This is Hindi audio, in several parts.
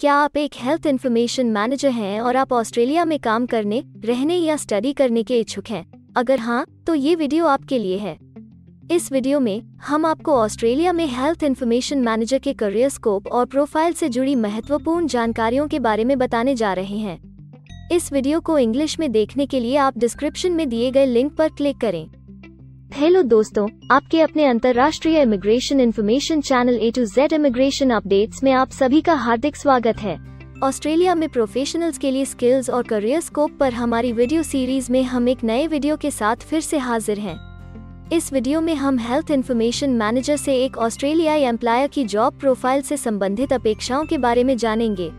क्या आप एक हेल्थ इन्फॉर्मेशन मैनेजर हैं और आप ऑस्ट्रेलिया में काम करने, रहने या स्टडी करने के इच्छुक हैं? अगर हाँ, तो ये वीडियो आपके लिए है। इस वीडियो में हम आपको ऑस्ट्रेलिया में हेल्थ इन्फॉर्मेशन मैनेजर के करियर स्कोप और प्रोफाइल से जुड़ी महत्वपूर्ण जानकारियों के बारे में बताने जा रहे हैं। इस वीडियो को इंग्लिश में देखने के लिए आप डिस्क्रिप्शन में दिए गए लिंक पर क्लिक करें। हेलो दोस्तों, आपके अपने अंतर्राष्ट्रीय immigration information channel A to Z immigration updates में आप सभी का हार्दिक स्वागत है। ऑस्ट्रेलिया में प्रोफेशनल्स के लिए स्किल्स और करियर स्कोप पर हमारी वीडियो सीरीज में हम एक नए वीडियो के साथ फिर से हाजिर हैं। इस वीडियो में हम हेल्थ इन्फॉर्मेशन मैनेजर से एक ऑस्ट्रेलियाई एम्प्लॉयर की जॉब प्रोफाइल से संबंधित अपेक्षाओं के बारे में जानेंगे।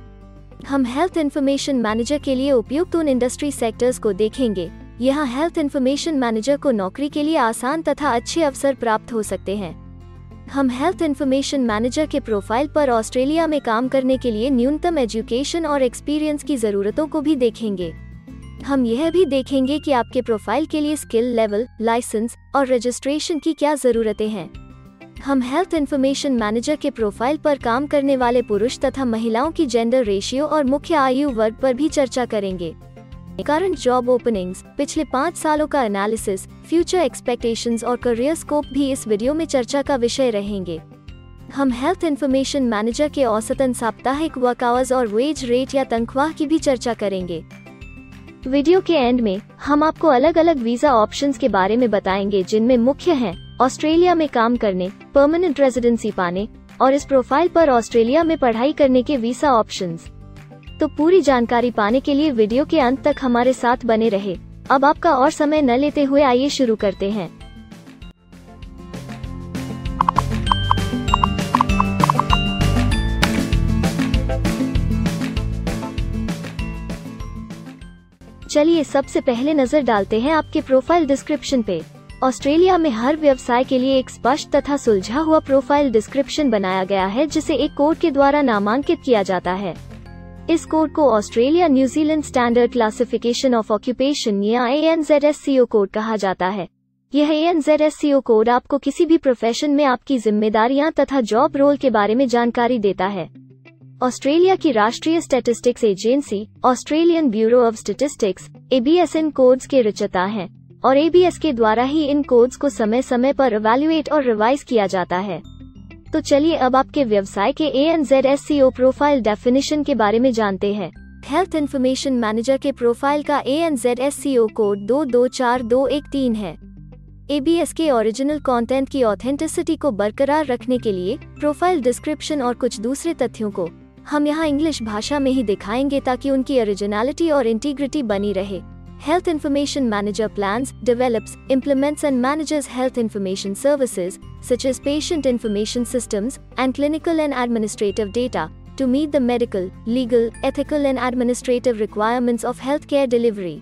हम हेल्थ इन्फॉर्मेशन मैनेजर के लिए उपयुक्त उन इंडस्ट्री सेक्टर्स को देखेंगे। यहाँ हेल्थ इन्फॉर्मेशन मैनेजर को नौकरी के लिए आसान तथा अच्छे अवसर प्राप्त हो सकते हैं। हम हेल्थ इन्फॉर्मेशन मैनेजर के प्रोफाइल पर ऑस्ट्रेलिया में काम करने के लिए न्यूनतम एजुकेशन और एक्सपीरियंस की जरूरतों को भी देखेंगे। हम यह भी देखेंगे कि आपके प्रोफाइल के लिए स्किल लेवल, लाइसेंस और रजिस्ट्रेशन की क्या जरूरतें हैं। हम हेल्थ इन्फॉर्मेशन मैनेजर के प्रोफाइल पर काम करने वाले पुरुष तथा महिलाओं की जेंडर रेशियो और मुख्य आयु वर्ग पर भी चर्चा करेंगे। करंट जॉब ओपनिंग्स, पिछले 5 सालों का एनालिसिस, फ्यूचर एक्सपेक्टेशंस और करियर स्कोप भी इस वीडियो में चर्चा का विषय रहेंगे। हम हेल्थ इन्फॉर्मेशन मैनेजर के औसतन साप्ताहिक वर्क आवर्स और वेज रेट या तनख्वाह की भी चर्चा करेंगे। वीडियो के एंड में हम आपको अलग अलग वीजा ऑप्शंस के बारे में बताएंगे, जिनमें मुख्य हैं ऑस्ट्रेलिया में काम करने, परमानेंट रेजिडेंसी पाने और इस प्रोफाइल पर ऑस्ट्रेलिया में पढ़ाई करने के वीजा ऑप्शंस। तो पूरी जानकारी पाने के लिए वीडियो के अंत तक हमारे साथ बने रहे। अब आपका और समय न लेते हुए आइए शुरू करते हैं। चलिए सबसे पहले नजर डालते हैं आपके प्रोफाइल डिस्क्रिप्शन पे। ऑस्ट्रेलिया में हर व्यवसाय के लिए एक स्पष्ट तथा सुलझा हुआ प्रोफाइल डिस्क्रिप्शन बनाया गया है, जिसे एक कोड के द्वारा नामांकित किया जाता है। इस कोड को Australia New Zealand standard classification of occupation या ANZSCO कोड कहा जाता है। यह ANZSCO कोड आपको किसी भी प्रोफेशन में आपकी जिम्मेदारियां तथा जॉब रोल के बारे में जानकारी देता है। ऑस्ट्रेलिया की राष्ट्रीय statistics agency, Australian bureau of statistics, ABS in codes के रचयिता हैं और ABS के द्वारा ही इन कोड्स को समय समय पर इवैल्यूएट और रिवाइज किया जाता है। तो चलिए अब आपके व्यवसाय के ANZSCO प्रोफाइल डेफिनेशन के बारे में जानते हैं। हेल्थ इन्फॉर्मेशन मैनेजर के प्रोफाइल का ANZSCO कोड 224213 है। ABS के ओरिजिनल कंटेंट की ऑथेंटिसिटी को बरकरार रखने के लिए प्रोफाइल डिस्क्रिप्शन और कुछ दूसरे तथ्यों को हम यहाँ इंग्लिश भाषा में ही दिखाएंगे, ताकि उनकी ओरिजिनलिटी और इंटीग्रिटी बनी रहे। Health Information Manager plans, develops, implements and manages health information services, such as patient information systems, and clinical and administrative data, to meet the medical, legal, ethical and administrative requirements of healthcare delivery.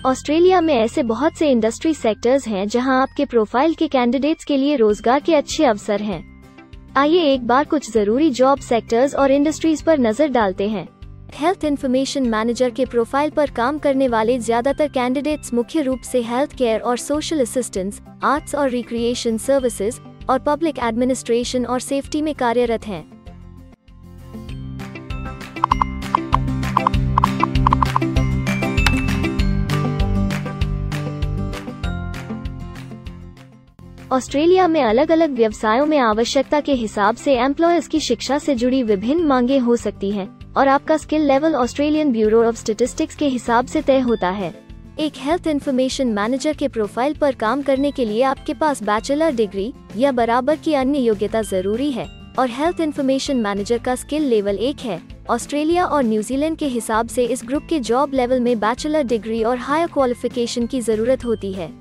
Australia में ऐसे बहुत से इंडस्ट्री सेक्टर्स हैं जहां आपके प्रोफाइल के कैंडिडेट्स के लिए रोजगार के अच्छे अवसर हैं। आइए एक बार कुछ जरूरी जॉब सेक्टर्स और इंडस्ट्रीज पर नजर डालते हैं। हेल्थ इन्फॉर्मेशन मैनेजर के प्रोफाइल पर काम करने वाले ज्यादातर कैंडिडेट्स मुख्य रूप से हेल्थ केयर और सोशल असिस्टेंस, आर्ट्स और रिक्रिएशन सर्विसेज और पब्लिक एडमिनिस्ट्रेशन और सेफ्टी में कार्यरत हैं। ऑस्ट्रेलिया में अलग अलग व्यवसायों में आवश्यकता के हिसाब से एम्प्लॉयर्स की शिक्षा से जुड़ी विभिन्न मांगें हो सकती हैं और आपका skill level Australian bureau of statistics के हिसाब से तय होता है। एक हेल्थ इन्फॉर्मेशन मैनेजर के प्रोफाइल पर काम करने के लिए आपके पास बैचलर डिग्री या बराबर की अन्य योग्यता जरूरी है और हेल्थ इन्फॉर्मेशन मैनेजर का स्किल लेवल 1 है। ऑस्ट्रेलिया और न्यूजीलैंड के हिसाब से इस ग्रुप के जॉब लेवल में बैचलर डिग्री और हायर क्वालिफिकेशन की जरूरत होती है।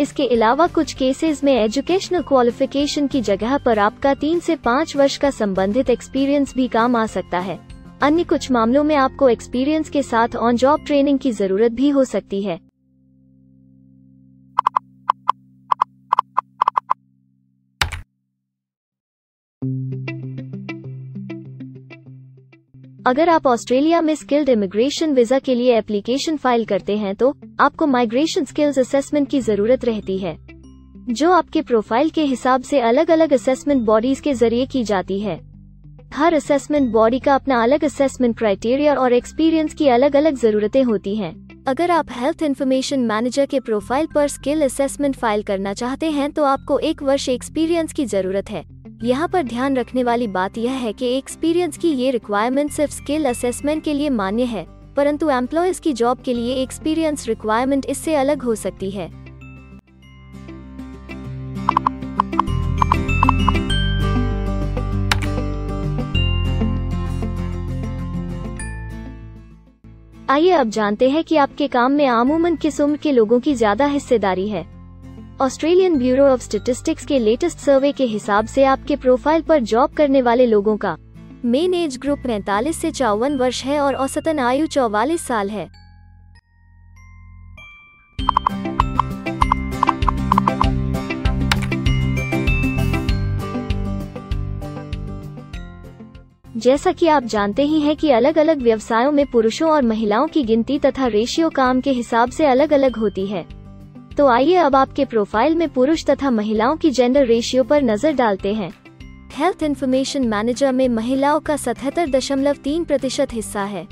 इसके अलावा कुछ केसेस में एजुकेशनल क्वालिफिकेशन की जगह पर आपका 3 से 5 वर्ष का संबंधित एक्सपीरियंस भी काम आ सकता है। अन्य कुछ मामलों में आपको एक्सपीरियंस के साथ ऑन जॉब ट्रेनिंग की जरूरत भी हो सकती है। अगर आप ऑस्ट्रेलिया में स्किल्ड इमिग्रेशन वीजा के लिए एप्लीकेशन फाइल करते हैं तो आपको माइग्रेशन स्किल्स असेसमेंट की जरूरत रहती है, जो आपके प्रोफाइल के हिसाब से अलग अलग असेसमेंट बॉडीज के जरिए की जाती है। हर असेसमेंट बॉडी का अपना अलग असेसमेंट क्राइटेरिया और एक्सपीरियंस की अलग अलग जरूरतें होती हैं। अगर आप हेल्थ इन्फॉर्मेशन मैनेजर के प्रोफाइल पर स्किल असेसमेंट फाइल करना चाहते हैं तो आपको 1 वर्ष एक्सपीरियंस की जरूरत है। यहाँ पर ध्यान रखने वाली बात यह है कि एक्सपीरियंस की ये रिक्वायरमेंट सिर्फ स्किल असेसमेंट के लिए मान्य है, परंतु एम्प्लॉयज की जॉब के लिए एक्सपीरियंस रिक्वायरमेंट इससे अलग हो सकती है। आइए अब जानते हैं कि आपके काम में आमूमन किस उम्र के लोगों की ज्यादा हिस्सेदारी है। ऑस्ट्रेलियन ब्यूरो ऑफ स्टैटिस्टिक्स के लेटेस्ट सर्वे के हिसाब से आपके प्रोफाइल पर जॉब करने वाले लोगों का मेन एज ग्रुप 45 से 54 वर्ष है और औसतन आयु 44 साल है। जैसा कि आप जानते ही हैं कि अलग अलग व्यवसायों में पुरुषों और महिलाओं की गिनती तथा रेशियो काम के हिसाब से अलग अलग होती है। तो आइए अब आपके प्रोफाइल में पुरुष तथा महिलाओं की जेंडर रेशियो पर नजर डालते हैं। हेल्थ इन्फॉर्मेशन मैनेजर में महिलाओं का 77.3% हिस्सा है।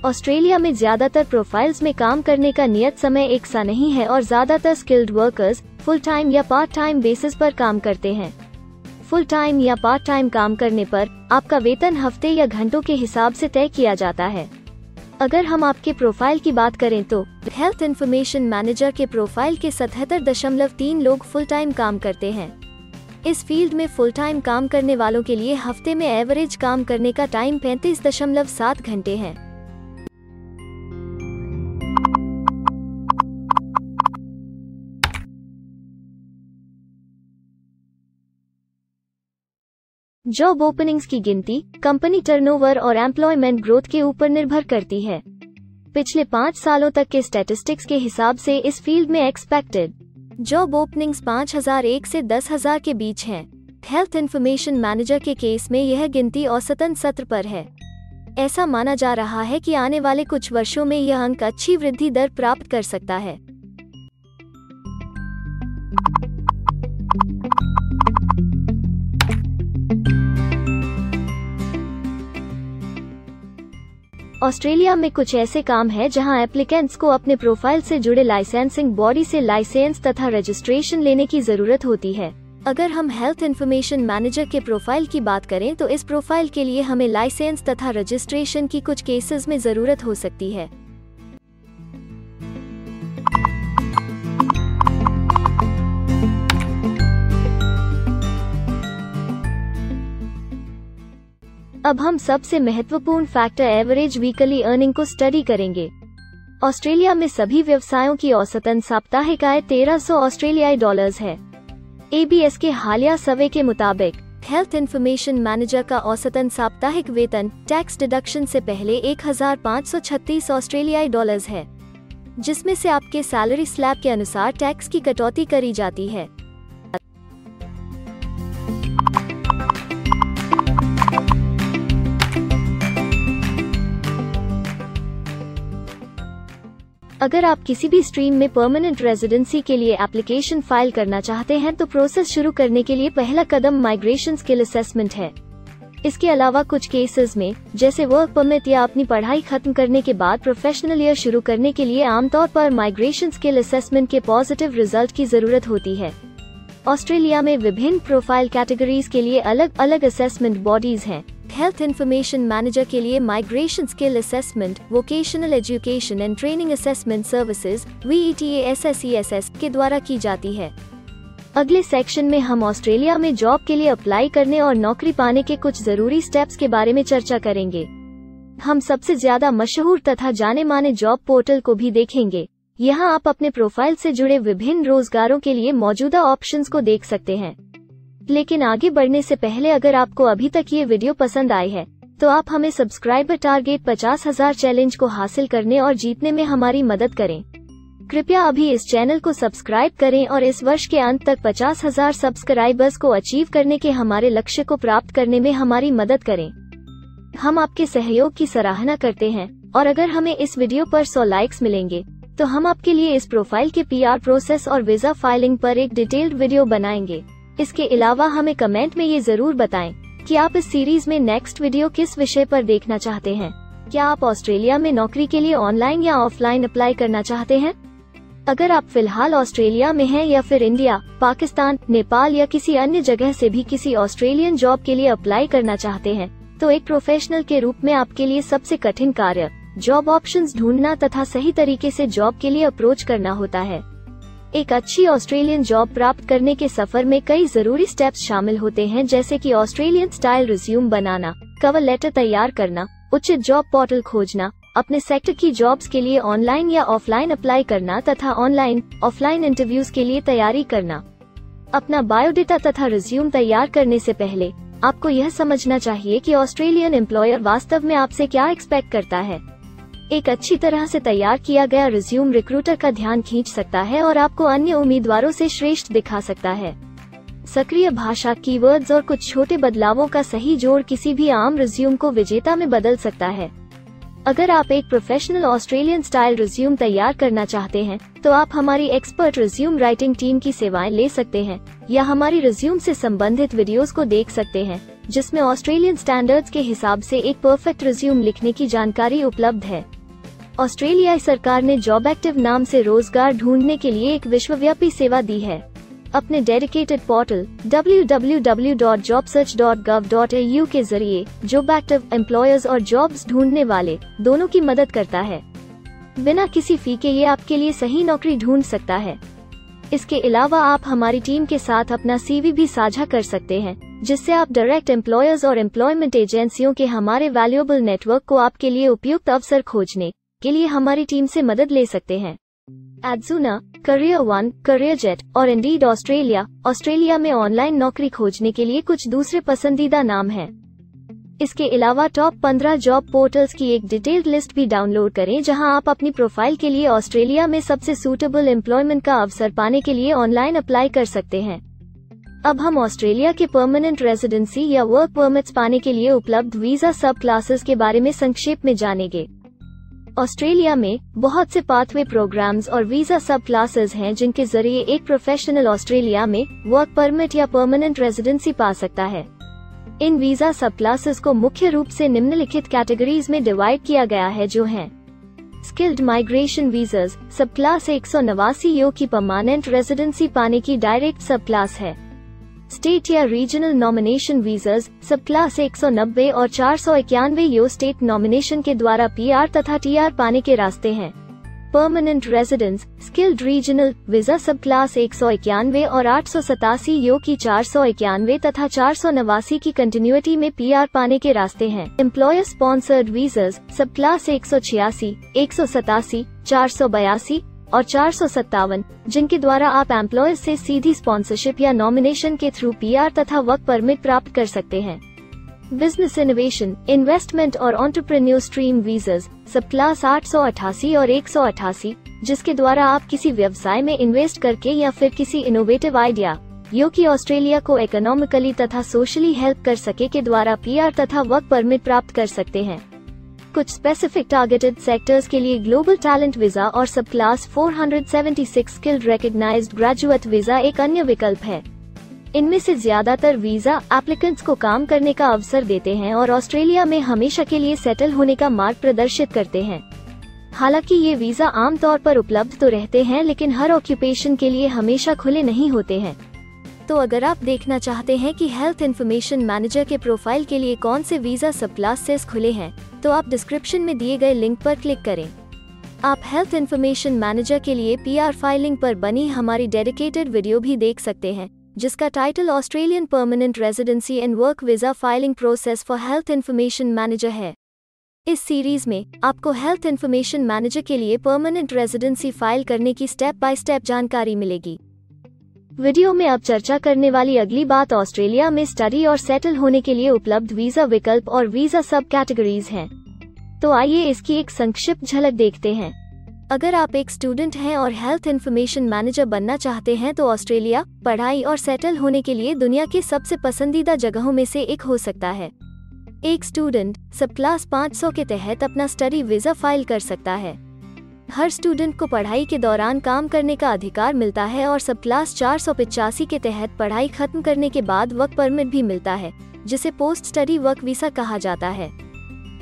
ऑस्ट्रेलिया में ज्यादातर प्रोफाइल्स में काम करने का नियत समय एक सा नहीं है और ज्यादातर स्किल्ड वर्कर्स फुल टाइम या पार्ट टाइम बेसिस पर काम करते हैं। फुल टाइम या पार्ट टाइम काम करने पर आपका वेतन हफ्ते या घंटों के हिसाब से तय किया जाता है। अगर हम आपके प्रोफाइल की बात करें तो हेल्थ इन्फॉर्मेशन मैनेजर के प्रोफाइल के 77.3 लोग फुल टाइम काम करते हैं। इस फील्ड में फुल टाइम काम करने वालों के लिए हफ्ते में एवरेज काम करने का टाइम 35.7 घंटे है। जॉब ओपनिंग्स की गिनती कंपनी टर्नओवर और एम्प्लॉयमेंट ग्रोथ के ऊपर निर्भर करती है। पिछले 5 सालों तक के स्टैटिस्टिक्स के हिसाब से इस फील्ड में एक्सपेक्टेड जॉब ओपनिंग्स 5,001 से 10,000 के बीच हैं। हेल्थ इन्फॉर्मेशन मैनेजर के केस में यह गिनती औसतन 17 पर है। ऐसा माना जा रहा है कि आने वाले कुछ वर्षों में यह अंक अच्छी वृद्धि दर प्राप्त कर सकता है। ऑस्ट्रेलिया में कुछ ऐसे काम हैं जहां एप्लीकेंट्स को अपने प्रोफाइल से जुड़े लाइसेंसिंग बॉडी से लाइसेंस तथा रजिस्ट्रेशन लेने की जरूरत होती है। अगर हम हेल्थ इन्फॉर्मेशन मैनेजर के प्रोफाइल की बात करें तो इस प्रोफाइल के लिए हमें लाइसेंस तथा रजिस्ट्रेशन की कुछ केसेस में जरूरत हो सकती है। अब हम सबसे महत्वपूर्ण फैक्टर एवरेज वीकली अर्निंग को स्टडी करेंगे। ऑस्ट्रेलिया में सभी व्यवसायों की औसतन साप्ताहिक आय 1300 ऑस्ट्रेलियाई डॉलर्स है। ABS के हालिया सर्वे के मुताबिक हेल्थ इन्फॉर्मेशन मैनेजर का औसतन साप्ताहिक वेतन टैक्स डिडक्शन से पहले 1536 ऑस्ट्रेलियाई डॉलर्स है, जिसमें से आपके सैलरी स्लैब के अनुसार टैक्स की कटौती करी जाती है। अगर आप किसी भी स्ट्रीम में परमानेंट रेजिडेंसी के लिए एप्लीकेशन फाइल करना चाहते हैं तो प्रोसेस शुरू करने के लिए पहला कदम माइग्रेशन स्किल असेसमेंट है। इसके अलावा कुछ केसेस में जैसे वर्क परमिट या अपनी पढ़ाई खत्म करने के बाद प्रोफेशनल ईयर शुरू करने के लिए आमतौर पर माइग्रेशन स्किल असेसमेंट के पॉजिटिव रिजल्ट की जरूरत होती है। ऑस्ट्रेलिया में विभिन्न प्रोफाइल कैटेगरीज के लिए अलग अलग असेसमेंट बॉडीज हैं। हेल्थ इन्फॉर्मेशन मैनेजर के लिए migration skill assessment vocational education and training assessment services VETA-SSESS के द्वारा की जाती है। अगले सेक्शन में हम ऑस्ट्रेलिया में जॉब के लिए अप्लाई करने और नौकरी पाने के कुछ जरूरी स्टेप्स के बारे में चर्चा करेंगे। हम सबसे ज्यादा मशहूर तथा जाने माने जॉब पोर्टल को भी देखेंगे। यहाँ आप अपने प्रोफाइल से जुड़े विभिन्न रोजगारों के लिए मौजूदा ऑप्शंस को देख सकते हैं। लेकिन आगे बढ़ने से पहले अगर आपको अभी तक ये वीडियो पसंद आई है तो आप हमें सब्सक्राइबर टारगेट 50,000 चैलेंज को हासिल करने और जीतने में हमारी मदद करें। कृपया अभी इस चैनल को सब्सक्राइब करें और इस वर्ष के अंत तक 50,000 सब्सक्राइबर्स को अचीव करने के हमारे लक्ष्य को प्राप्त करने में हमारी मदद करें। हम आपके सहयोग की सराहना करते हैं और अगर हमें इस वीडियो पर 100 लाइक्स मिलेंगे तो हम आपके लिए इस प्रोफाइल के PR प्रोसेस और वीजा फाइलिंग पर एक डिटेल्ड वीडियो बनाएंगे। इसके अलावा हमें कमेंट में ये जरूर बताएं कि आप इस सीरीज में नेक्स्ट वीडियो किस विषय पर देखना चाहते हैं। क्या आप ऑस्ट्रेलिया में नौकरी के लिए ऑनलाइन या ऑफलाइन अप्लाई करना चाहते हैं? अगर आप फिलहाल ऑस्ट्रेलिया में हैं या फिर इंडिया, पाकिस्तान, नेपाल या किसी अन्य जगह से भी किसी ऑस्ट्रेलियन जॉब के लिए अप्लाई करना चाहते हैं, तो एक प्रोफेशनल के रूप में आपके लिए सबसे कठिन कार्य जॉब ऑप्शंस ढूंढना तथा सही तरीके से जॉब के लिए अप्रोच करना होता है। एक अच्छी ऑस्ट्रेलियन जॉब प्राप्त करने के सफर में कई जरूरी स्टेप्स शामिल होते हैं, जैसे कि ऑस्ट्रेलियन स्टाइल रिज्यूम बनाना, कवर लेटर तैयार करना, उचित जॉब पोर्टल खोजना, अपने सेक्टर की जॉब्स के लिए ऑनलाइन या ऑफलाइन अप्लाई करना तथा ऑनलाइन ऑफलाइन इंटरव्यूज के लिए तैयारी करना। अपना बायोडेटा तथा रिज्यूम तैयार करने से पहले आपको यह समझना चाहिए कि ऑस्ट्रेलियन एम्प्लॉयर वास्तव में आपसे क्या एक्सपेक्ट करता है। एक अच्छी तरह से तैयार किया गया रिज्यूम रिक्रूटर का ध्यान खींच सकता है और आपको अन्य उम्मीदवारों से श्रेष्ठ दिखा सकता है। सक्रिय भाषा, कीवर्ड्स और कुछ छोटे बदलावों का सही जोड़ किसी भी आम रिज्यूम को विजेता में बदल सकता है। अगर आप एक प्रोफेशनल ऑस्ट्रेलियन स्टाइल रिज्यूम तैयार करना चाहते हैं, तो आप हमारी एक्सपर्ट रिज्यूम राइटिंग टीम की सेवाएं ले सकते हैं या हमारी रिज्यूम से संबंधित वीडियोस को देख सकते हैं, जिसमें ऑस्ट्रेलियन स्टैंडर्ड्स के हिसाब से एक परफेक्ट रिज्यूम लिखने की जानकारी उपलब्ध है। ऑस्ट्रेलियाई सरकार ने जॉब एक्टिव नाम से रोजगार ढूंढने के लिए एक विश्वव्यापी सेवा दी है। अपने डेडिकेटेड पोर्टल www.jobsearch.gov.au के जरिए जॉब एक्टिव एम्प्लॉयर्स और जॉब्स ढूंढने वाले दोनों की मदद करता है। बिना किसी फी के ये आपके लिए सही नौकरी ढूंढ सकता है। इसके अलावा आप हमारी टीम के साथ अपना CV भी साझा कर सकते हैं, जिससे आप डायरेक्ट एम्प्लॉयर्स और एम्प्लॉयमेंट एजेंसियों के हमारे वैल्यूएबल नेटवर्क को आपके लिए उपयुक्त अवसर खोजने के लिए हमारी टीम से मदद ले सकते हैं। एडजूना, करियर वन, करियर जेट और इंडीड ऑस्ट्रेलिया में ऑनलाइन नौकरी खोजने के लिए कुछ दूसरे पसंदीदा नाम हैं। इसके अलावा टॉप 15 जॉब पोर्टल्स की एक डिटेल्ड लिस्ट भी डाउनलोड करें, जहां आप अपनी प्रोफाइल के लिए ऑस्ट्रेलिया में सबसे सूटेबल एम्प्लॉयमेंट का अवसर पाने के लिए ऑनलाइन अप्लाई कर सकते हैं। अब हम ऑस्ट्रेलिया के परमानेंट रेजिडेंसी या वर्क परमिट्स पाने के लिए उपलब्ध वीजा सब क्लासेस के बारे में संक्षेप में जानेंगे। ऑस्ट्रेलिया में बहुत से पाथवे प्रोग्राम्स और वीजा सब क्लासेस हैं, जिनके जरिए एक प्रोफेशनल ऑस्ट्रेलिया में वर्क परमिट या परमानेंट रेजिडेंसी पा सकता है। इन वीजा सब क्लासेस को मुख्य रूप से निम्नलिखित कैटेगरीज में डिवाइड किया गया है, जो हैं स्किल्ड माइग्रेशन वीजास सब क्लास 189 यो की परमानेंट रेजिडेंसी पाने की डायरेक्ट सब क्लास है। स्टेट या रीजनल नॉमिनेशन वीजास सब क्लास 190 और 491 यो स्टेट नॉमिनेशन के द्वारा PR तथा TR पाने के रास्ते हैं। Permanent residence skilled regional visa सब क्लास 191 और 887 यो की 491 तथा 489 की कंटिन्यूटी में PR पाने के रास्ते हैं। एम्प्लॉयर स्पॉन्सर्ड वीजास सब क्लास 186, 187, 482 और 457, जिनके द्वारा आप एम्प्लॉयर से सीधी स्पॉन्सरशिप या नॉमिनेशन के थ्रू PR तथा वर्क परमिट प्राप्त कर सकते हैं। बिजनेस इनोवेशन, इन्वेस्टमेंट और एंटरप्रेन्योर स्ट्रीम वीजास सब क्लास 888 और 188, जिसके द्वारा आप किसी व्यवसाय में इन्वेस्ट करके या फिर किसी इनोवेटिव आइडिया जो कि ऑस्ट्रेलिया को इकोनॉमिकली तथा सोशली हेल्प कर सके के द्वारा PR तथा वर्क परमिट प्राप्त कर सकते हैं। कुछ स्पेसिफिक टारगेटेड सेक्टर्स के लिए ग्लोबल टैलेंट वीजा और subclass 476 skilled recognised graduate visa एक अन्य विकल्प है। इनमें से ज्यादातर वीजा एप्लीकेंट्स को काम करने का अवसर देते हैं और ऑस्ट्रेलिया में हमेशा के लिए सेटल होने का मार्ग प्रदर्शित करते हैं। हालांकि ये वीजा आमतौर पर उपलब्ध तो रहते हैं, लेकिन हर ऑक्यूपेशन के लिए हमेशा खुले नहीं होते हैं। तो अगर आप देखना चाहते हैं कि हेल्थ इन्फॉर्मेशन मैनेजर के प्रोफाइल के लिए कौन से वीजा सब क्लासेस खुले हैं, तो आप डिस्क्रिप्शन में दिए गए लिंक पर क्लिक करें। आप हेल्थ इन्फॉर्मेशन मैनेजर के लिए PR फाइलिंग पर बनी हमारी डेडिकेटेड वीडियो भी देख सकते हैं, जिसका title Australian permanent residency and work visa filing process for health information manager है। इस सीरीज में आपको हेल्थ इन्फॉर्मेशन मैनेजर के लिए परमानेंट रेजिडेंसी फाइल करने की स्टेप बाय स्टेप जानकारी मिलेगी। वीडियो में अब चर्चा करने वाली अगली बात ऑस्ट्रेलिया में स्टडी और सेटल होने के लिए उपलब्ध वीजा विकल्प और वीजा सब कैटेगरीज हैं। तो आइए इसकी एक संक्षिप्त झलक देखते हैं। अगर आप एक स्टूडेंट हैं और हेल्थ इंफॉर्मेशन मैनेजर बनना चाहते हैं तो ऑस्ट्रेलिया पढ़ाई और सेटल होने के लिए दुनिया के सबसे पसंदीदा जगहों में से एक हो सकता है। एक स्टूडेंट सब क्लास 500 के तहत अपना स्टडी वीज़ा फाइल कर सकता है। हर स्टूडेंट को पढ़ाई के दौरान काम करने का अधिकार मिलता है और सब क्लास 485 के तहत पढ़ाई खत्म करने के बाद वर्क परमिट भी मिलता है, जिसे पोस्ट स्टडी वर्क वीज़ा कहा जाता है।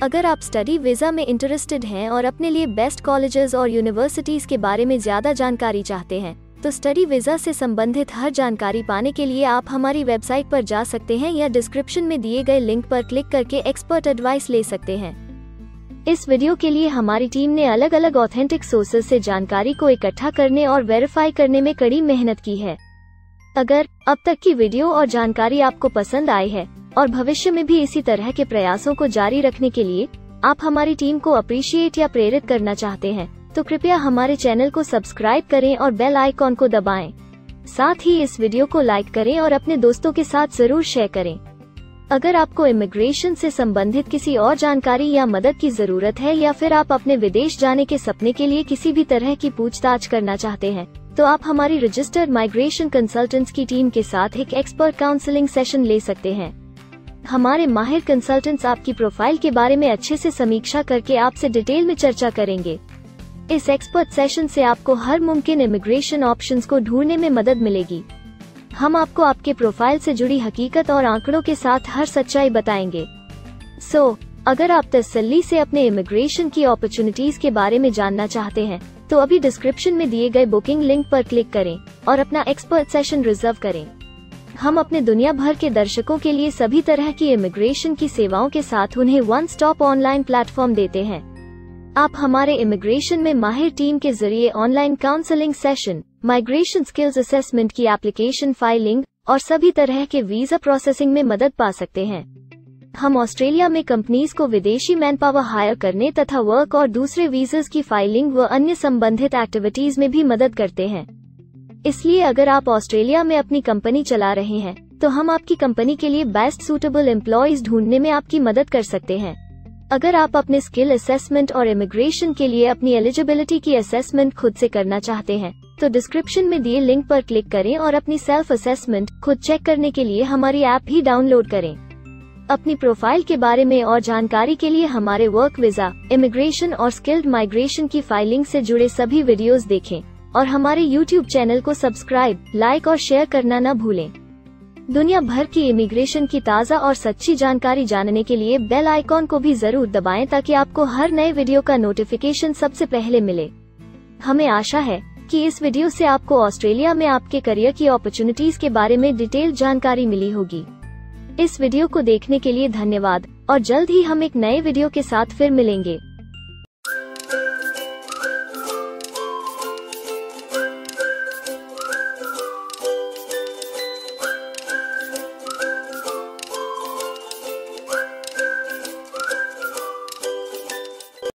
अगर आप स्टडी वीज़ा में इंटरेस्टेड हैं और अपने लिए बेस्ट कॉलेजेस और यूनिवर्सिटीज़ के बारे में ज़्यादा जानकारी चाहते हैं, तो स्टडी वीज़ा से संबंधित हर जानकारी पाने के लिए आप हमारी वेबसाइट पर जा सकते हैं या डिस्क्रिप्शन में दिए गए लिंक पर क्लिक करके एक्सपर्ट एडवाइस ले सकते हैं। इस वीडियो के लिए हमारी टीम ने अलग अलग ऑथेंटिक सोर्सेज से जानकारी को इकट्ठा करने और वेरीफाई करने में कड़ी मेहनत की है। अगर अब तक की वीडियो और जानकारी आपको पसंद आई है और भविष्य में भी इसी तरह के प्रयासों को जारी रखने के लिए आप हमारी टीम को अप्रिशिएट या प्रेरित करना चाहते हैं, तो कृपया हमारे चैनल को सब्सक्राइब करें और बेल आइकॉन को दबाएं। साथ ही इस वीडियो को लाइक करें और अपने दोस्तों के साथ जरूर शेयर करें। अगर आपको इमिग्रेशन से संबंधित किसी और जानकारी या मदद की जरूरत है या फिर आप अपने विदेश जाने के सपने के लिए किसी भी तरह की पूछताछ करना चाहते हैं, तो आप हमारी रजिस्टर्ड माइग्रेशन कंसल्टेंट्स की टीम के साथ एक एक्सपर्ट काउंसलिंग सेशन ले सकते हैं। हमारे माहिर कंसल्टेंट्स आपकी प्रोफाइल के बारे में अच्छे से समीक्षा करके आपसे डिटेल में चर्चा करेंगे। इस एक्सपर्ट सेशन से आपको हर मुमकिन इमिग्रेशन ऑप्शंस को ढूंढने में मदद मिलेगी। हम आपको आपके प्रोफाइल से जुड़ी हकीकत और आंकड़ों के साथ हर सच्चाई बताएंगे। अगर आप तसल्ली से अपने इमिग्रेशन की अपॉर्चुनिटीज के बारे में जानना चाहते हैं, तो अभी डिस्क्रिप्शन में दिए गए बुकिंग लिंक पर क्लिक करें और अपना एक्सपर्ट सेशन रिजर्व करें। हम अपने दुनिया भर के दर्शकों के लिए सभी तरह की इमिग्रेशन की सेवाओं के साथ उन्हें वन स्टॉप ऑनलाइन प्लेटफॉर्म देते हैं। आप हमारे इमिग्रेशन में माहिर टीम के जरिए online counselling session, migration skills assessment की एप्लीकेशन फाइलिंग और सभी तरह के वीजा प्रोसेसिंग में मदद पा सकते हैं। हम ऑस्ट्रेलिया में कंपनीज को विदेशी मैन पावर हायर करने तथा वर्क और दूसरे वीजास की फाइलिंग व अन्य संबंधित एक्टिविटीज में भी मदद करते हैं। इसलिए अगर आप ऑस्ट्रेलिया में अपनी कंपनी चला रहे हैं, तो हम आपकी कंपनी के लिए बेस्ट सूटेबल एम्प्लॉयज ढूंढने में आपकी मदद कर सकते हैं। अगर आप अपने स्किल असेसमेंट और इमिग्रेशन के लिए अपनी एलिजिबिलिटी की असेसमेंट खुद से करना चाहते हैं, तो डिस्क्रिप्शन में दिए लिंक पर क्लिक करें और अपनी सेल्फ असेसमेंट खुद चेक करने के लिए हमारी ऐप भी डाउनलोड करें। अपनी प्रोफाइल के बारे में और जानकारी के लिए हमारे वर्क वीजा, इमिग्रेशन और स्किल्ड माइग्रेशन की फाइलिंग से जुड़े सभी वीडियोस देखें और हमारे YouTube चैनल को सब्सक्राइब, लाइक और शेयर करना न भूलें। दुनिया भर की इमिग्रेशन की ताज़ा और सच्ची जानकारी जानने के लिए बेल आइकॉन को भी जरूर दबाएं ताकि आपको हर नए वीडियो का नोटिफिकेशन सबसे पहले मिले। हमें आशा है कि इस वीडियो से आपको ऑस्ट्रेलिया में आपके करियर की अपॉर्चुनिटीज के बारे में डिटेल जानकारी मिली होगी। इस वीडियो को देखने के लिए धन्यवाद और जल्द ही हम एक नए वीडियो के साथ फिर मिलेंगे।